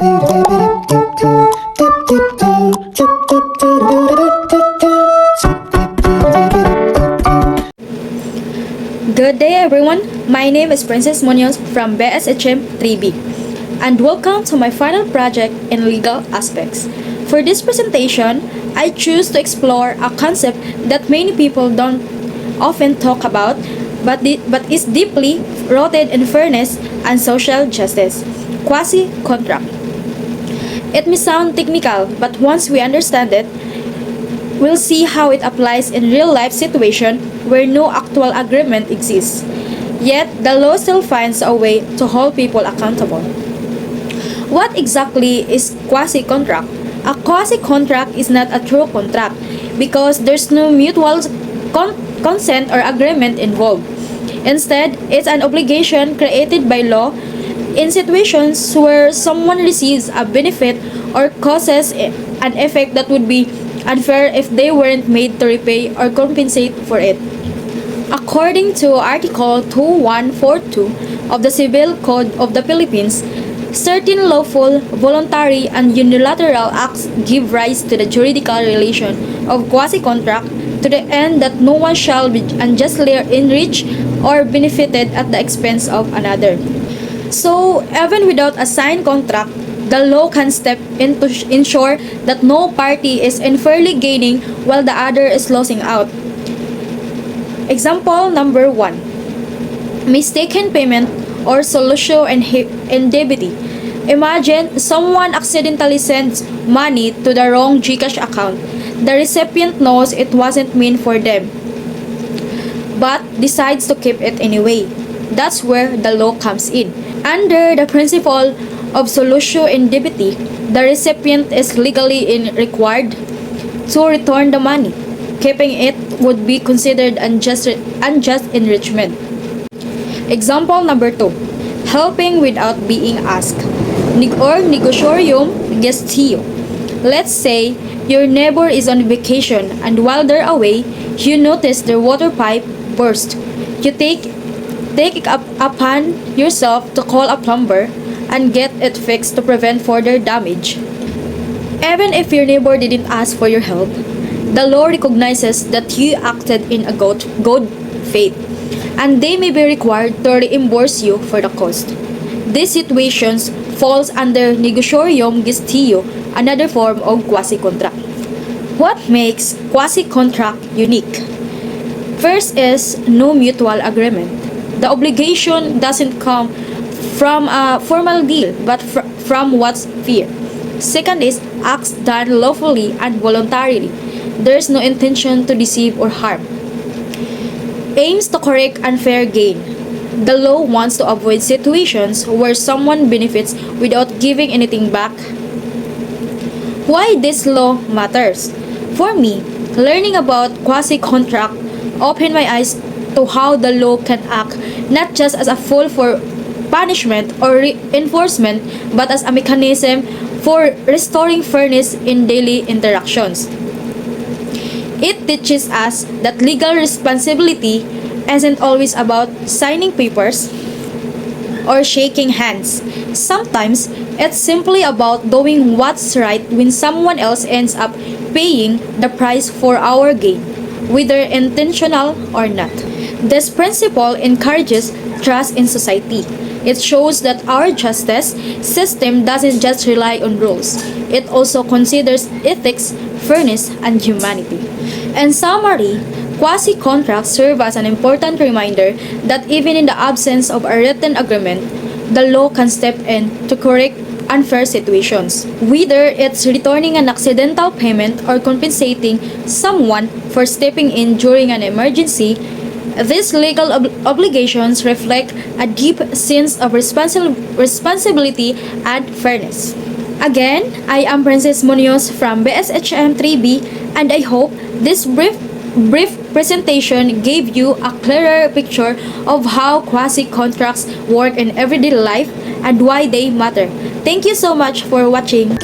Good day everyone, my name is Princess Munoz from BSHM 3B and welcome to my final project in legal aspects. For this presentation, I choose to explore a concept that many people don't often talk about but is deeply rooted in fairness and social justice, quasi-contract. It may sound technical, but once we understand it, we'll see how it applies in real-life situations where no actual agreement exists. Yet, the law still finds a way to hold people accountable. What exactly is quasi-contract? A quasi-contract is not a true contract because there's no mutual consent or agreement involved. Instead, it's an obligation created by law in situations where someone receives a benefit or causes an effect that would be unfair if they weren't made to repay or compensate for it. According to Article 2142 of the Civil Code of the Philippines, certain lawful, voluntary, and unilateral acts give rise to the juridical relation of quasi-contract to the end that no one shall be unjustly enriched or benefited at the expense of another. So, even without a signed contract, the law can step in to ensure that no party is unfairly gaining while the other is losing out. Example number 1. Mistaken payment or solution indemnity. Imagine someone accidentally sends money to the wrong GCash account. The recipient knows it wasn't meant for them, but decides to keep it anyway. That's where the law comes in. Under the principle of solution indemnity, the recipient is legally required to return the money. Keeping it would be considered unjust enrichment. Example number 2. Helping without being asked or negotiatorium gestio. Let's say your neighbor is on vacation and while they're away, you notice their water pipe burst. You take it upon yourself to call a plumber and get it fixed to prevent further damage. Even if your neighbor didn't ask for your help, the law recognizes that you acted in a good faith, and they may be required to reimburse you for the cost. These situations falls under negotiatorium gestio, another form of quasi-contract. What makes quasi-contract unique? First is no mutual agreement. The obligation doesn't come from a formal deal, but from what's fair. Second is acts done lawfully and voluntarily. There's no intention to deceive or harm. Aims to correct unfair gain. The law wants to avoid situations where someone benefits without giving anything back. Why this law matters? For me, learning about quasi-contract opened my eyes to how the law can act not just as a tool for punishment or reinforcement, but as a mechanism for restoring fairness in daily interactions. It teaches us that legal responsibility isn't always about signing papers or shaking hands. Sometimes, it's simply about doing what's right when someone else ends up paying the price for our gain, whether intentional or not. This principle encourages trust in society. It shows that our justice system doesn't just rely on rules. It also considers ethics, fairness, and humanity. In summary, quasi-contracts serve as an important reminder that even in the absence of a written agreement, the law can step in to correct unfair situations. Whether it's returning an accidental payment or compensating someone for stepping in during an emergency, these legal obligations reflect a deep sense of responsibility and fairness. Again, I am Princess Munoz from BSHM 3B, and I hope this brief presentation gave you a clearer picture of how quasi-contracts work in everyday life and why they matter. Thank you so much for watching.